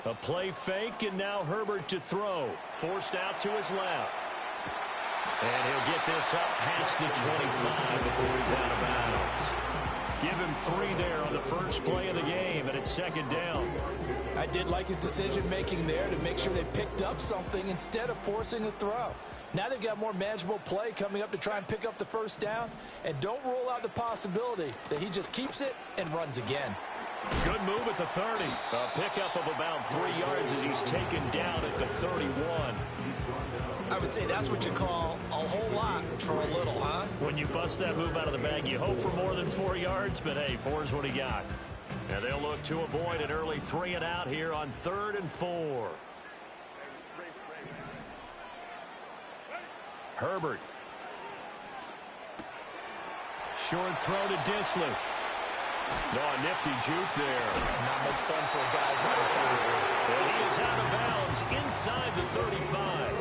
A play fake, and now Herbert to throw. Forced out to his left. And he'll get this up past the 25 before he's out of bounds. Give him 3 there on the first play of the game, and it's second down. I did like his decision-making there to make sure they picked up something instead of forcing the throw. Now they've got more manageable play coming up to try and pick up the first down, and don't rule out the possibility that he just keeps it and runs again. Good move at the 30. A pickup of about 3 yards as he's taken down at the 31. I would say that's what you call a whole lot for a little, huh? When you bust that move out of the bag, you hope for more than 4 yards, but hey, 4 is what he got. And they'll look to avoid an early 3 and out here on 3rd and 4. Herbert. Short throw to Dissly. Oh, nifty juke there. Not much fun for a guy trying to tackle. And he is out of bounds inside the 35.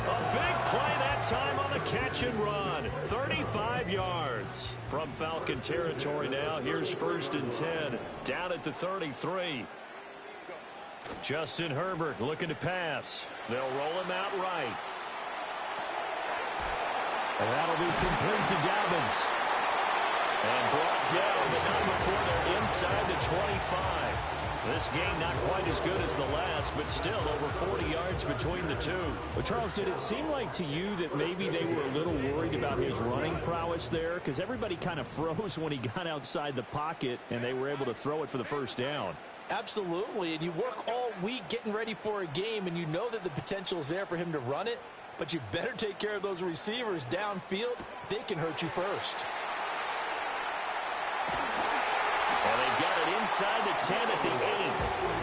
A big play that time on a catch and run. 35 yards from Falcon territory now. Here's 1st and 10. Down at the 33. Justin Herbert looking to pass. They'll roll him out right. And that'll be complete to Dobbins. And brought down, but not before they're inside the 25. This game not quite as good as the last, but still over 40 yards between the two. Well, Charles, did it seem like to you that maybe they were a little worried about his running prowess there? Because everybody kind of froze when he got outside the pocket, and they were able to throw it for the first down. Absolutely, and you work all week getting ready for a game, and you know that the potential is there for him to run it, but you better take care of those receivers downfield. They can hurt you first. Well, they've got it inside the 10 at the 8.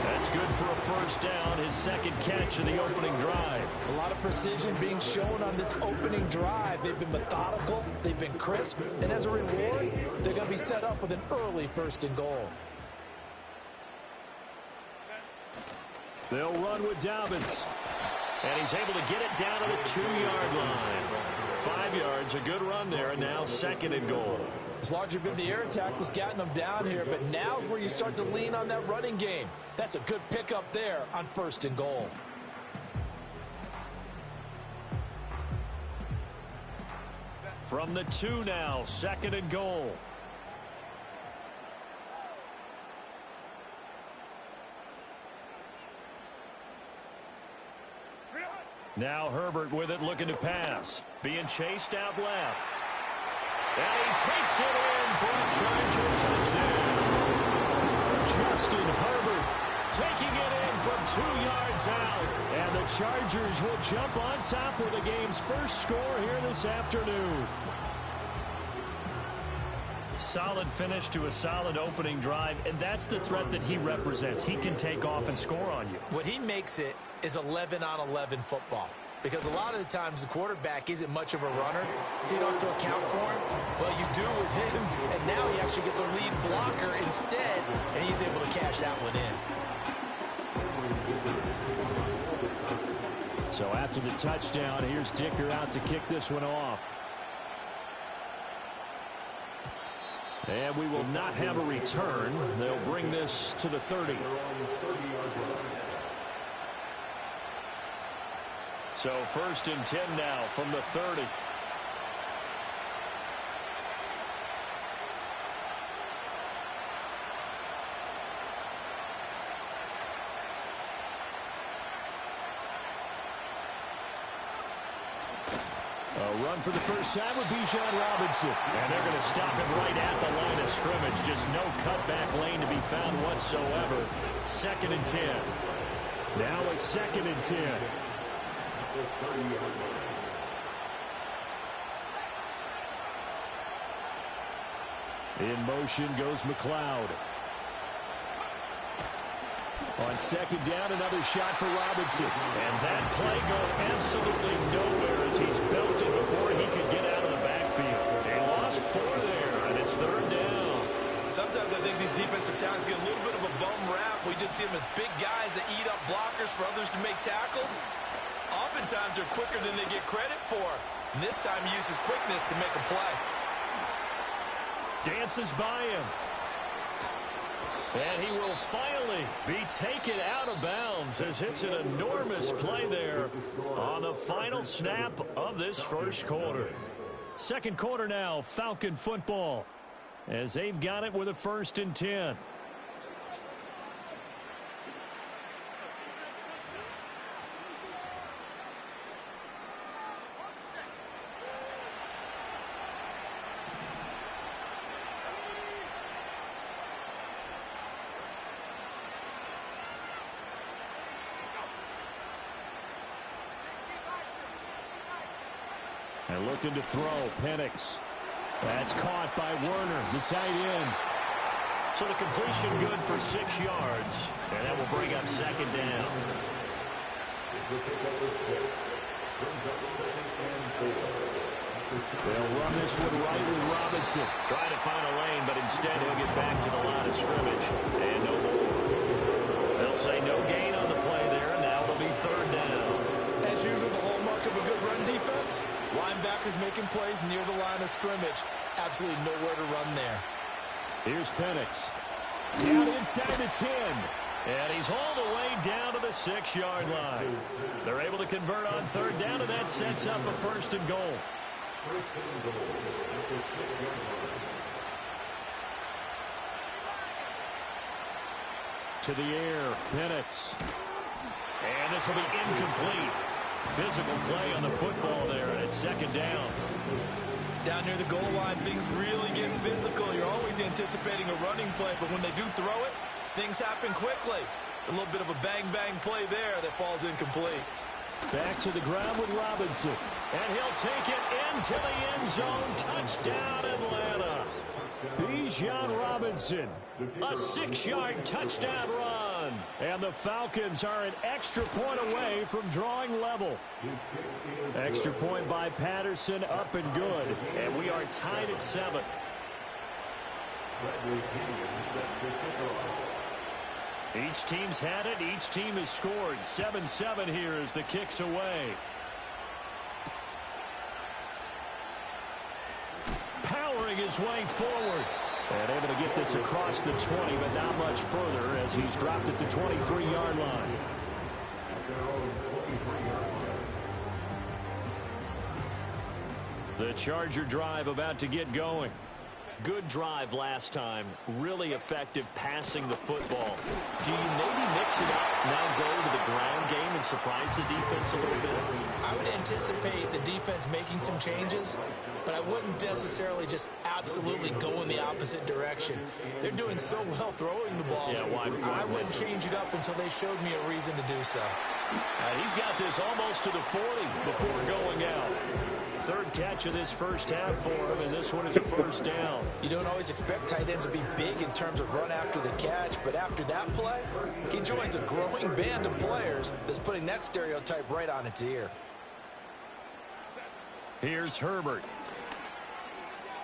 That's good for a first down, his second catch of the opening drive. A lot of precision being shown on this opening drive. They've been methodical, they've been crisp, and as a reward, they're going to be set up with an early 1st and goal. They'll run with Dobbins. And he's able to get it down to the 2-yard line. 5 yards, a good run there, and now 2nd and goal. It's largely been the air attack that's gotten them down here, but now's where you start to lean on that running game. That's a good pickup there on 1st and goal. From the 2 now, 2nd and goal. Now Herbert with it, looking to pass. Being chased out left. And he takes it in for a Charger touchdown. Justin Herbert taking it in from 2 yards out. And the Chargers will jump on top with the game's first score here this afternoon. Solid finish to a solid opening drive, and that's the threat that he represents. He can take off and score on you. What he makes it is 11-on-11 football. Because a lot of the times the quarterback isn't much of a runner, so you don't have to account for him. Well, you do with him, and now he actually gets a lead blocker instead, and he's able to cash that one in. So after the touchdown, here's Dicker out to kick this one off. And we will not have a return. They'll bring this to the 30. So 1st and 10 now from the 30. A run for the first time with Bijan Robinson. And they're going to stop him right at the line of scrimmage. Just no cutback lane to be found whatsoever. 2nd and 10. Now a 2nd and 10. In motion goes McLeod. On 2nd down, another shot for Robinson. And that play going absolutely nowhere as he's belted before he could get out of the backfield. They lost 4 there, and it's 3rd down. Sometimes I think these defensive tackles get a little bit of a bum rap. We just see them as big guys that eat up blockers for others to make tackles. Oftentimes they're quicker than they get credit for. And this time he uses quickness to make a play. Dances by him. And he will finally be taken out of bounds as it's an enormous play there on the final snap of this first quarter. Second quarter now, Falcon football, as they've got it with a 1st and 10. And looking to throw, Penix. That's caught by Werner, the tight end. So the completion good for 6 yards. And that will bring up 2nd down. They'll run this one right with Robinson. Trying to find a lane, but instead he'll get back to the line of scrimmage. And no more. They'll say no gain on the play there, and now it'll be 3rd down. As usual, the hallmark of a good run defense, linebackers making plays near the line of scrimmage. Absolutely nowhere to run there. Here's Penix. Down inside the 10. And he's all the way down to the 6-yard line. They're able to convert on 3rd down, and that sets up a 1st and goal. To the air, Penix. And this will be incomplete. Physical play on the football there, and it's 2nd down. Down near the goal line, things really get physical. You're always anticipating a running play, but when they do throw it, things happen quickly. A little bit of a bang-bang play there that falls incomplete. Back to the ground with Robinson. And he'll take it into the end zone. Touchdown, Atlanta. Bijan Robinson. A 6-yard touchdown run. And the Falcons are an extra point away from drawing level. Extra point by Patterson, up and good. And we are tied at 7. Each team's had it. Each team has scored. 7-7 here as the kick's away. Powering his way forward. And able to get this across the 20, but not much further as he's dropped it to 23-yard line. The Charger drive about to get going. Good drive last time. Really effective passing the football. Do you maybe mix it up, now go to the ground game and surprise the defense a little bit? I would anticipate the defense making some changes, but I wouldn't necessarily just absolutely go in the opposite direction. They're doing so well throwing the ball. Yeah, why I wouldn't change it up until they showed me a reason to do so. He's got this almost to the 40 before going out. 3rd catch of this first half for him, and this one is a 1st down. You don't always expect tight ends to be big in terms of run after the catch, but after that play, he joins a growing band of players that's putting that stereotype right on its ear. Here's Herbert.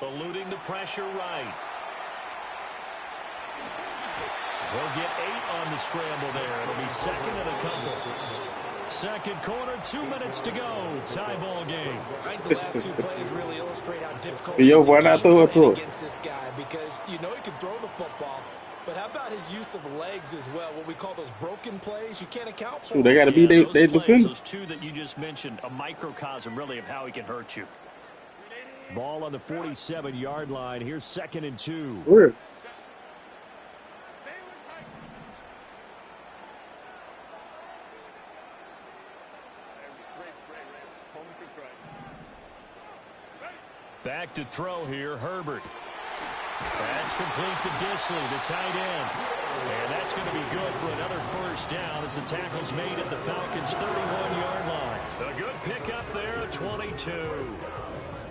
Eluding the pressure right. He'll get 8 on the scramble there. It'll be 2nd and a couple. 2nd quarter, 2 minutes to go. Tie ball game. I think the last 2 plays really illustrate how difficult it is to keep against this guy, because you know he can throw the football, but how about his use of legs as well? What we call those broken plays, you can't account for. They got to be they defend. Those 2 that you just mentioned, a microcosm really of how he can hurt you. Ball on the 47-yard line. Here's 2nd and 2. Where? Back to throw here, Herbert. That's complete to Disley, the tight end. And that's going to be good for another 1st down as the tackle's made at the Falcons' 31-yard line. A good pickup there at 22.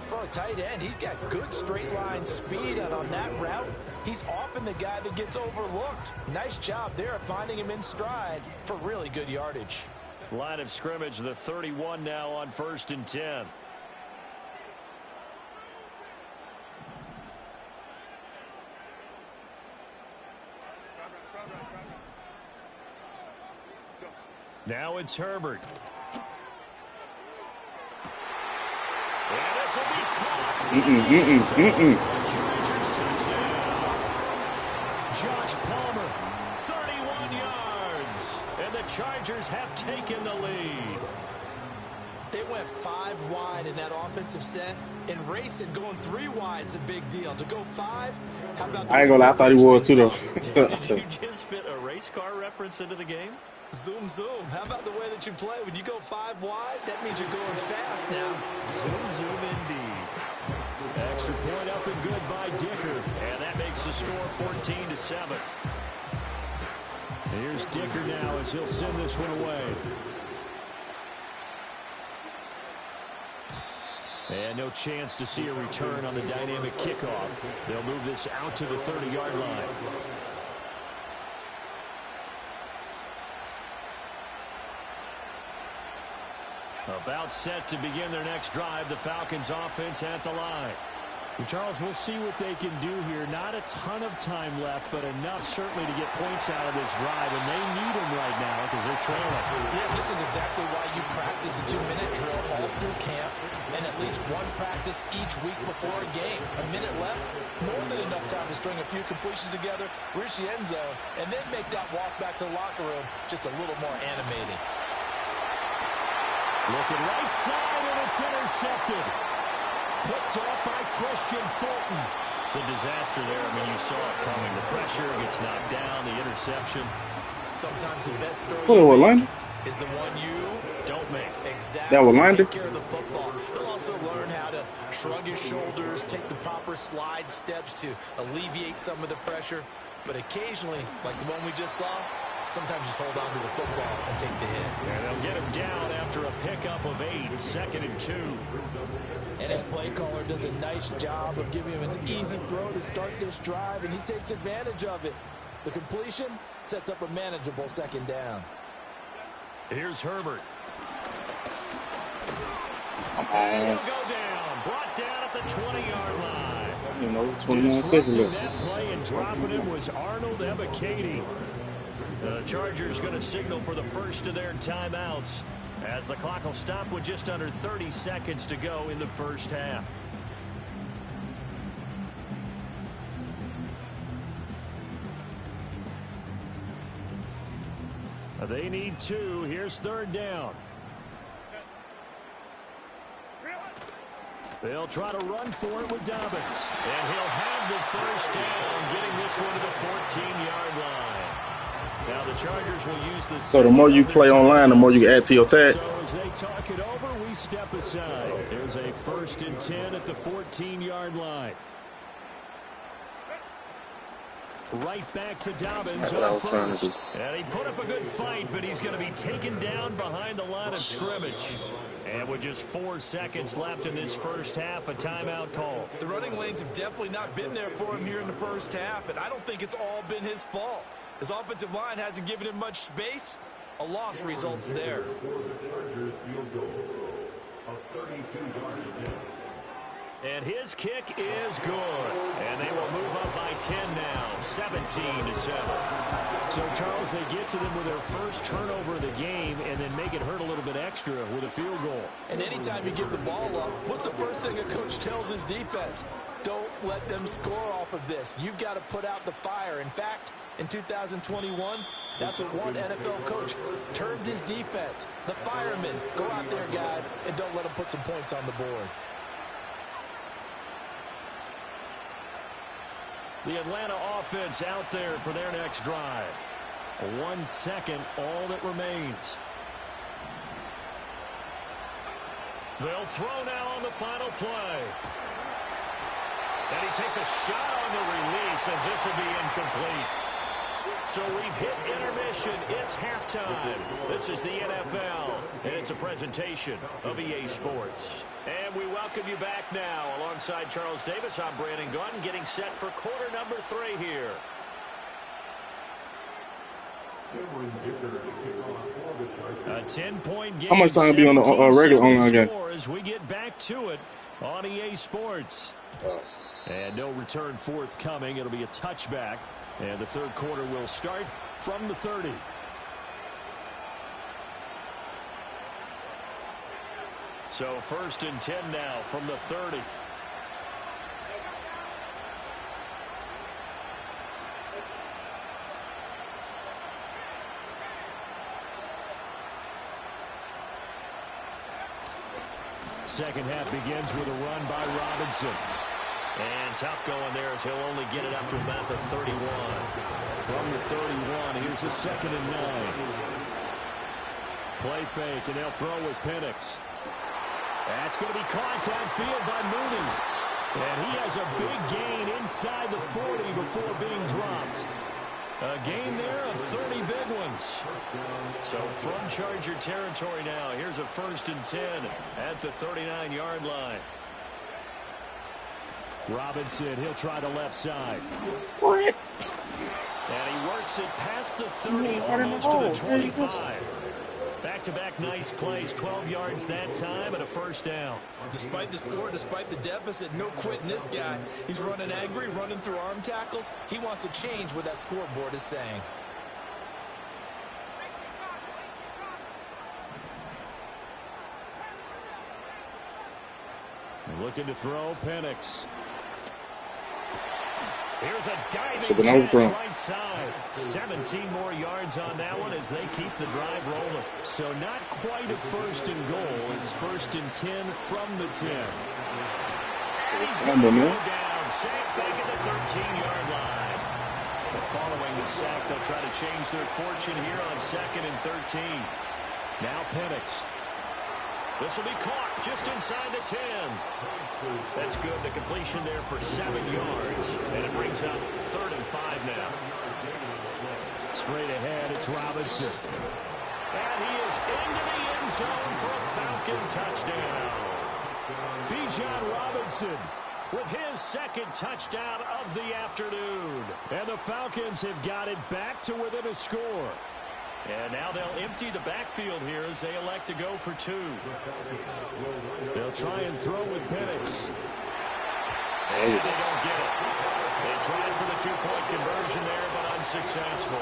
For a tight end, he's got good straight line speed, and on that route, he's often the guy that gets overlooked. Nice job there of finding him in stride for really good yardage. Line of scrimmage, the 31 now on 1st and 10. Now it's Herbert. And this will be caught. Chargers touchdown. Josh Palmer, 31 yards. And the Chargers have taken the lead. They went 5 wide in that offensive set. And racing going 3 wide is a big deal. To go 5, how about the I ain't gonna lie, I thought he would too, though. Did you just fit a race car reference into the game? Zoom, zoom. How about the way that you play? When you go 5 wide, that means you're going fast now. Zoom, zoom indeed. Extra point up and good by Dicker. And that makes the score 14-7. Here's Dicker now as he'll send this one away. And no chance to see a return on the dynamic kickoff. They'll move this out to the 30-yard line. About set to begin their next drive, the Falcons offense at the line. Well, Charles, we'll see what they can do here. Not a ton of time left, but enough certainly to get points out of this drive, and they need them right now because they're trailing. Yeah, this is exactly why you practice a 2-minute drill all through camp and at least one practice each week before a game. A minute left, more than enough time to string a few completions together, reach the end zone, and then make that walk back to the locker room just a little more animated. Looking right side, and it's intercepted. Picked off by Christian Fulton. The disaster there, I mean, you saw it coming. The pressure gets knocked down, the interception. Sometimes the best throw What, you line? make is the one you Don't make. exactly That was line? take care of the football. He'll also learn how to shrug his shoulders, take the proper slide steps to alleviate some of the pressure. But occasionally, like the one we just saw, sometimes just hold on to the football and take the hit. And they'll get him down after a pickup of 8, 2nd and 2. And his play caller does a nice job of giving him an easy throw to start this drive, and he takes advantage of it. The completion sets up a manageable 2nd down. Here's Herbert. Uh, He'll go down. Brought down at the 20-yard line. 21 seconds Disrupting left. that play and dropping him was Arnold Ebiketie. The Chargers going to signal for the first of their timeouts as the clock will stop with just under 30 seconds to go in the first half. They need 2. Here's 3rd down. They'll try to run for it with Dobbins. And he'll have the first down, getting this one to the 14-yard line. Now the Chargers will use the... So the more you play online, the more you can add to your tag. So as they talk it over, we step aside. There's a 1st and 10 at the 14-yard line. Right back to Dobbins That's what I on was trying to first. do. And he put up a good fight, but he's going to be taken down behind the line of scrimmage. And with just 4 seconds left in this first half, a timeout call. The running lanes have definitely not been there for him here in the first half, and I don't think it's all been his fault. His offensive line hasn't given him much space. A loss results there. And his kick is good. And they will move up by 10 now, 17-7. So, Charles, they get to them with their first turnover of the game and then make it hurt a little bit extra with a field goal. And anytime you give the ball up, what's the first thing a coach tells his defense? Don't let them score off of this. You've got to put out the fire. In fact, in 2021, that's what one NFL coach termed his defense. The firemen. Go out there, guys, and don't let them put some points on the board. The Atlanta offense out there for their next drive. 1 second, all that remains. They'll throw now on the final play. And he takes a shot on the release as this will be incomplete. So we've hit intermission. It's halftime. This is the NFL, and it's a presentation of EA Sports. And we welcome you back now. Alongside Charles Davis, I'm Brandon Gunn, getting set for quarter number 3 here. A 10-point game. How much time will be on the regular online game? As we get back to it on EA Sports. And no return forthcoming. It'll be a touchback. And the third quarter will start from the 30. So 1st and 10 now from the 30. second half begins with a run by Robinson. And tough going there as he'll only get it up to about the 31. From the 31, here's a 2nd and 9. Play fake, and they'll throw with Penix. That's going to be caught downfield by Mooney. And he has a big gain inside the 40 before being dropped. A gain there of 30 big ones. So from Charger territory now, here's a 1st and 10 at the 39-yard line. Robinson, he'll try the left side. What? And he works it past the 30, almost to the 25. Back-to-back nice plays, 12 yards that time and a 1st down. Despite the score, despite the deficit, no quitting this guy. He's running angry, running through arm tackles. He wants to change what that scoreboard is saying. Looking to throw, Penix. Here's a diving catch right side. 17 more yards on that one as they keep the drive rolling. So not quite a 1st and goal. It's 1st and 10 from the 10. And he's going to go down. Sacked back at the 13-yard line. But following the sack, they'll try to change their fortune here on 2nd and 13. Now Penix. This will be caught just inside the 10. That's good. The completion there for 7 yards. And it brings up 3rd and 5 now. Straight ahead, it's Robinson. And he is into the end zone for a Falcon touchdown. Bijan Robinson with his 2nd touchdown of the afternoon. And the Falcons have got it back to within a score. And now they'll empty the backfield here as they elect to go for 2. They'll try and throw with Penix. And they don't get it. They tried for the 2-point conversion there, but unsuccessful.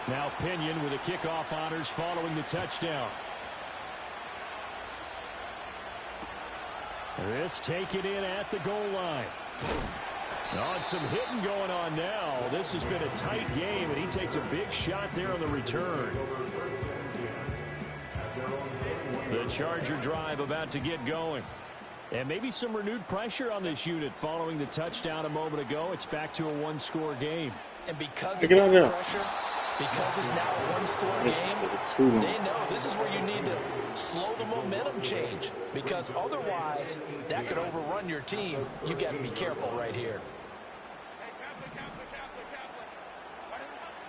Now Pinion with the kickoff honors following the touchdown. This taken in at the goal line. Oh, and some hitting going on now. This has been a tight game, and he takes a big shot there on the return. The Charger drive about to get going. And maybe some renewed pressure on this unit following the touchdown a moment ago. It's back to a 1-score game. And because of that pressure, because it's now a 1-score game, they know this is where you need to slow the momentum change. Because otherwise, that could overrun your team. You've got to be careful right here.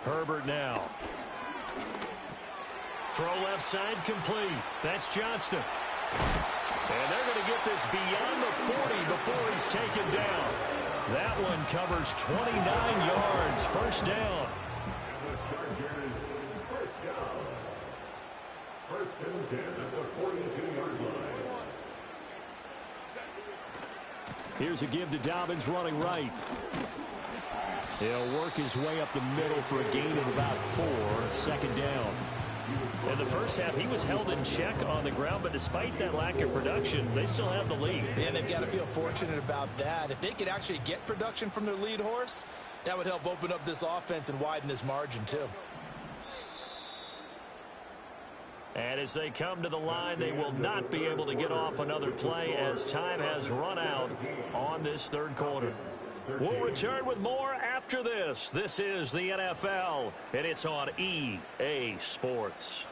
Herbert now. Throw left side complete. That's Johnston. And they're going to get this beyond the 40 before he's taken down. That one covers 29 yards. 1st down. Here's a give to Dobbins running right. He'll work his way up the middle for a gain of about 4. 2nd down. In the first half, he was held in check on the ground, but despite that lack of production, they still have the lead. And they've got to feel fortunate about that. If they could actually get production from their lead horse, that would help open up this offense and widen this margin too. And as they come to the line, they will not be able to get off another play as time has run out on this 3rd quarter. We'll return with more after this. This is the NFL, and it's on EA Sports.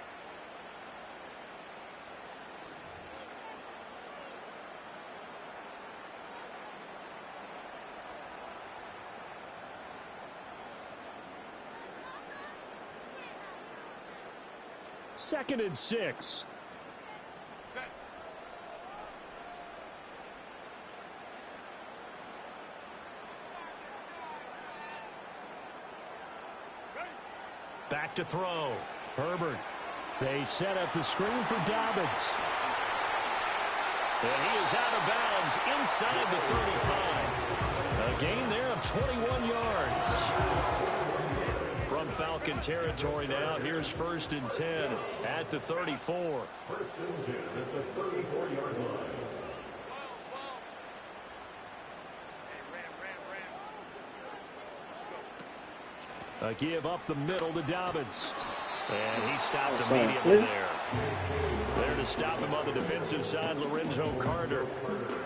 Second and 6. Back to throw. Herbert. They set up the screen for Dobbins. And he is out of bounds inside the 35. A gain there of 21 yards. From Falcon territory now, here's 1st and 10 at the 34. 1st and 10 at the 34-yard line. A give up the middle to Dobbins. And he stopped immediately there. There to stop him on the defensive side, Lorenzo Carter.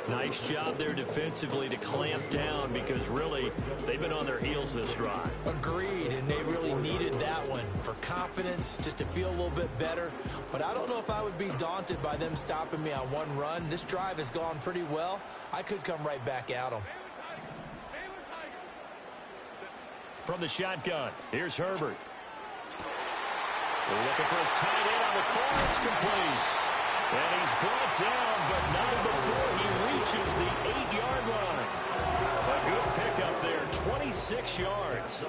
Nice job there defensively to clamp down because really they've been on their heels this drive. Agreed, and they really needed that one for confidence, just to feel a little bit better. But I don't know if I would be daunted by them stopping me on one run. This drive has gone pretty well. I could come right back at them. From the shotgun, here's Herbert. Looking for his tight end on the corner. It's complete. And he's brought down, but not before he reaches the 8-yard line. A good pickup there, 26 yards.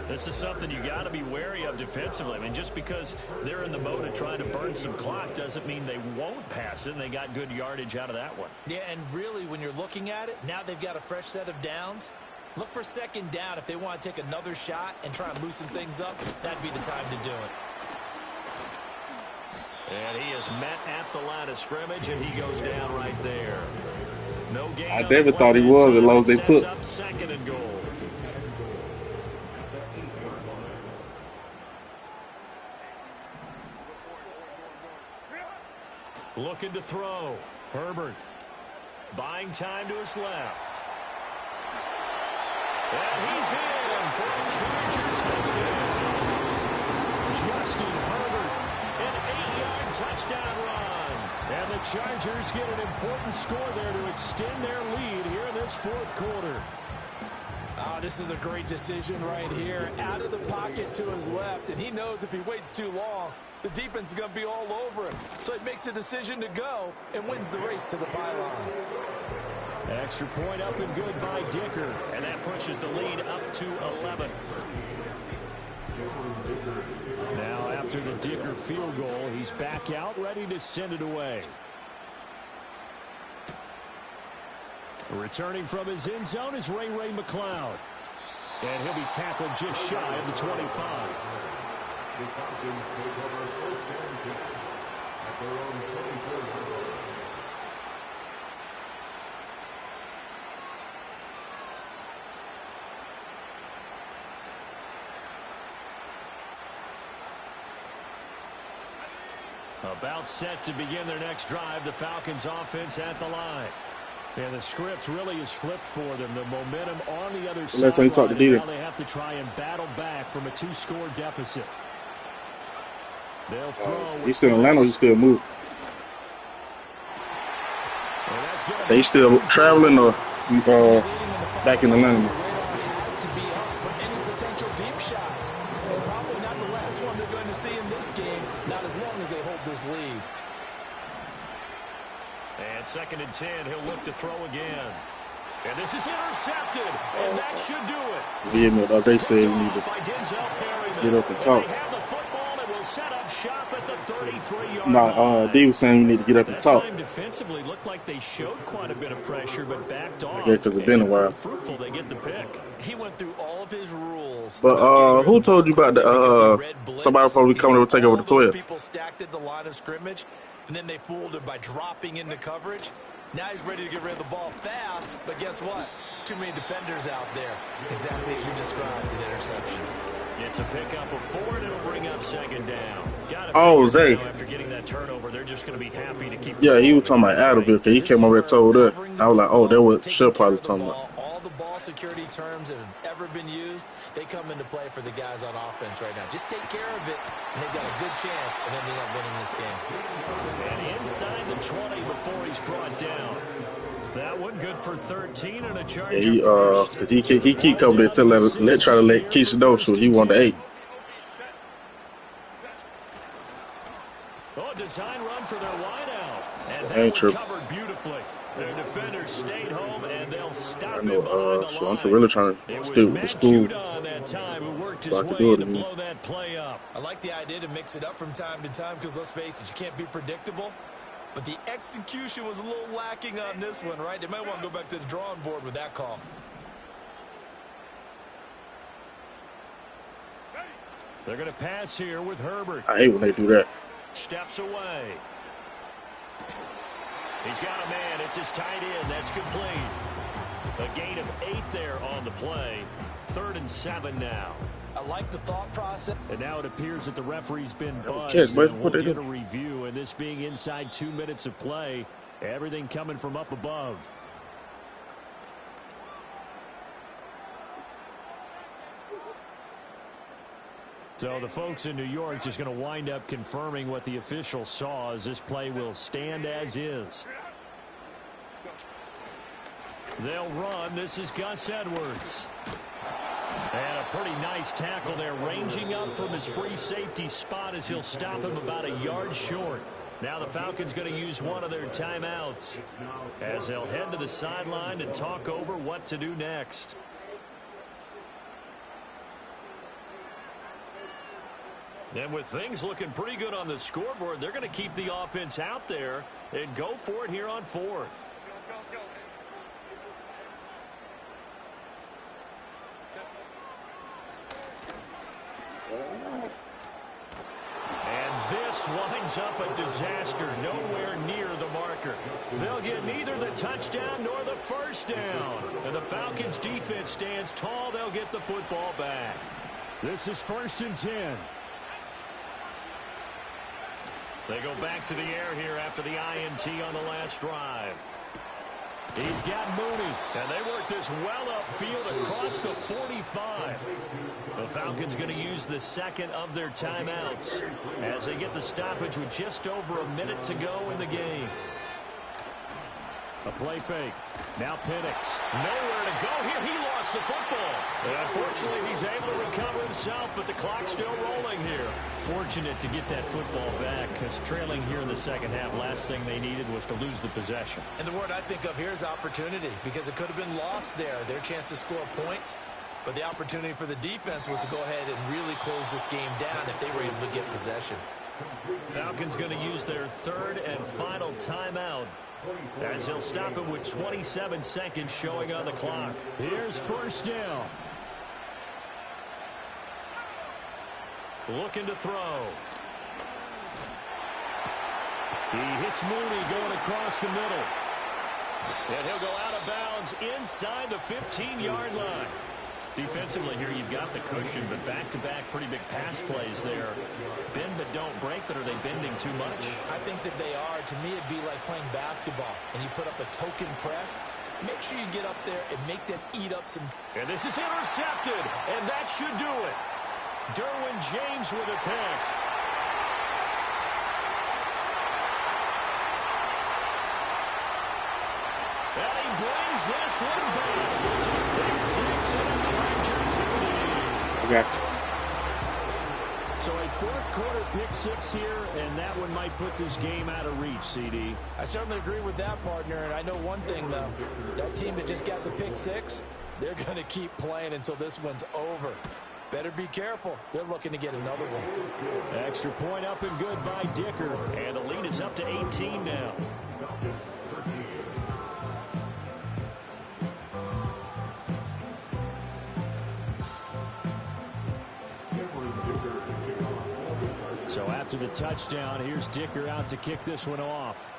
This is something you got to be wary of defensively. I mean, just because they're in the mode of trying to burn some clock doesn't mean they won't pass it, and they got good yardage out of that one. Yeah, and really, when you're looking at it, now they've got a fresh set of downs. Look for second down if they want to take another shot and try and loosen things up. That'd be the time to do it. And he is met at the line of scrimmage, and he goes down right there. No gain. I never thought he was as long as they took. Up second and goal. Looking to throw. Herbert buying time to his left. And he's in for a Charger touchdown. Justin Herbert, an 8-yard touchdown run. And the Chargers get an important score there to extend their lead here in this fourth quarter. Oh, this is a great decision right here. Out of the pocket to his left, and he knows if he waits too long, the defense is going to be all over him. So he makes a decision to go and wins the race to the pylon. Extra point up and good by Dicker, and that pushes the lead up to 11. Now after the Dicker field goal, he's back out, ready to send it away. Returning from his end zone is Ray McCloud. And he'll be tackled just shy of the 25. The Falcons take over first and 10 at their own 24-yard line. About set to begin their next drive, the Falcons offense at the line. And the script really is flipped for them. The momentum on the other side. Now they have to try and battle back from a 2-score deficit. They'll throw. He's still in Atlanta, he's still moving. So he's still traveling or back in Atlanta? Has to be up for any potential deep shots. And probably not the last one they're going to see in this game, not as long as they hold this lead. And second and 10, he'll look to throw again. And this is intercepted, and that should do it. Yeah, they say we need to get up and talk. They have the football and will set up shop at the 33-yard Nah, D was saying we need to get up and talk. Time defensively looked like they showed quite a bit of pressure, but backed off. Yeah, because it's been a while. Fruitful, they get the pick. He went through all of his rules. But who told you about the somebody probably coming over to take over the 12? People stacked at the line of scrimmage, and then they fooled him by dropping into coverage. Now he's ready to get rid of the ball fast, but guess what? Too many defenders out there. Exactly as you described, an interception. It's a pickup of 4, and it'll bring up second down. Zay. After getting that turnover, they're just going to be happy to keep. Yeah, he was talking about Adderall because he came over and told her. I was like, oh, that was Shep probably talking about. All the ball security terms that have ever been used, they come into play for the guys on offense right now. Just take care of it, and they've got a good chance of ending up winning this game. And inside the 20 before he's brought down. That one good for 13 and a Charger. Yeah, because he keep coming there try to let Keisha know so he wanted 8. Oh, design run for their wideout. And that was covered beautifully. Their defenders stayed home, and they'll stop him behind the so line. I'm really trying to stick with the school. That time, who worked his So I can way do it to again. blow that play up. I like the idea to mix it up from time to time because, let's face it, you can't be predictable. But the execution was a little lacking on this one, right? They might want to go back to the drawing board with that call. They're going to pass here with Herbert. I hate when they do that. Steps away. He's got a man. It's his tight end. That's complete. A gain of 8 there on the play. 3rd and 7 now. I like the thought process. And now it appears that the referee's been buzzed. Catch, bud. And What we'll they get a do? review, and this being inside 2 minutes of play, everything coming from up above. So the folks in New York just going to wind up confirming what the official saw, as this play will stand as is. They'll run. This is Gus Edwards. And a pretty nice tackle there, ranging up from his free safety spot as he'll stop him about a yard short. Now the Falcons going to use one of their timeouts as they'll head to the sideline and talk over what to do next. And with things looking pretty good on the scoreboard, they're going to keep the offense out there and go for it here on 4th. And this winds up a disaster, nowhere near the marker. They'll get neither the touchdown nor the first down. And the Falcons defense stands tall. They'll get the football back. This is 1st and 10. They go back to the air here after the INT on the last drive. He's got Mooney, and they work this well upfield across the 45. The Falcons going to use the second of their timeouts as they get the stoppage with just over a minute to go in the game. A play fake. Now Penix. Nowhere to go here. He lost the football. And unfortunately, he's able to recover himself, but the clock's still rolling here. Fortunate to get that football back, because trailing here in the second half, last thing they needed was to lose the possession. And the word I think of here is opportunity, because it could have been lost there. Their chance to score points. But the opportunity for the defense was to go ahead and really close this game down if they were able to get possession. Falcons going to use their 3rd and final timeout as he'll stop him with 27 seconds showing on the clock. Here's 1st down. Looking to throw. He hits Mooney going across the middle. And he'll go out of bounds inside the 15-yard line. Defensively here, you've got the cushion, but back-to-back pretty big pass plays there. Bend but don't break, but are they bending too much? I think that they are. To me, it'd be like playing basketball, and you put up a token press. Make sure you get up there and make them eat up some. And this is intercepted, and that should do it. Derwin James with a pick. And he brings this one back. It's a pick 6 and a Charger TD. I got you. So a 4th quarter pick 6 here, and that one might put this game out of reach, CD. I certainly agree with that, partner. And I know one thing, though. That team that just got the pick 6, they're going to keep playing until this one's over. Better be careful. They're looking to get another one. Extra point up and good by Dicker. And the lead is up to 18 now. So after the touchdown, here's Dicker out to kick this one off.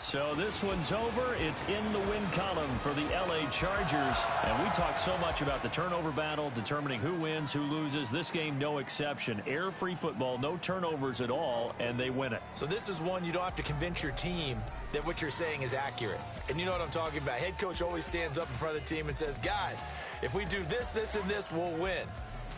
So this one's over. It's in the win column for the LA Chargers. And we talk so much about the turnover battle, determining who wins, who loses. This game, no exception. Air-free football, no turnovers at all, and they win it. So this is one you don't have to convince your team that what you're saying is accurate. And you know what I'm talking about. Head coach always stands up in front of the team and says, guys, if we do this, this, and this, we'll win.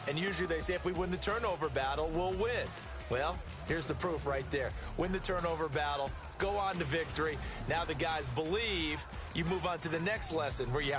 And usually they say if we win the turnover battle, we'll win. Well, here's the proof right there. Win the turnover battle, go on to victory. Now the guys believe. You move on to the next lesson where you have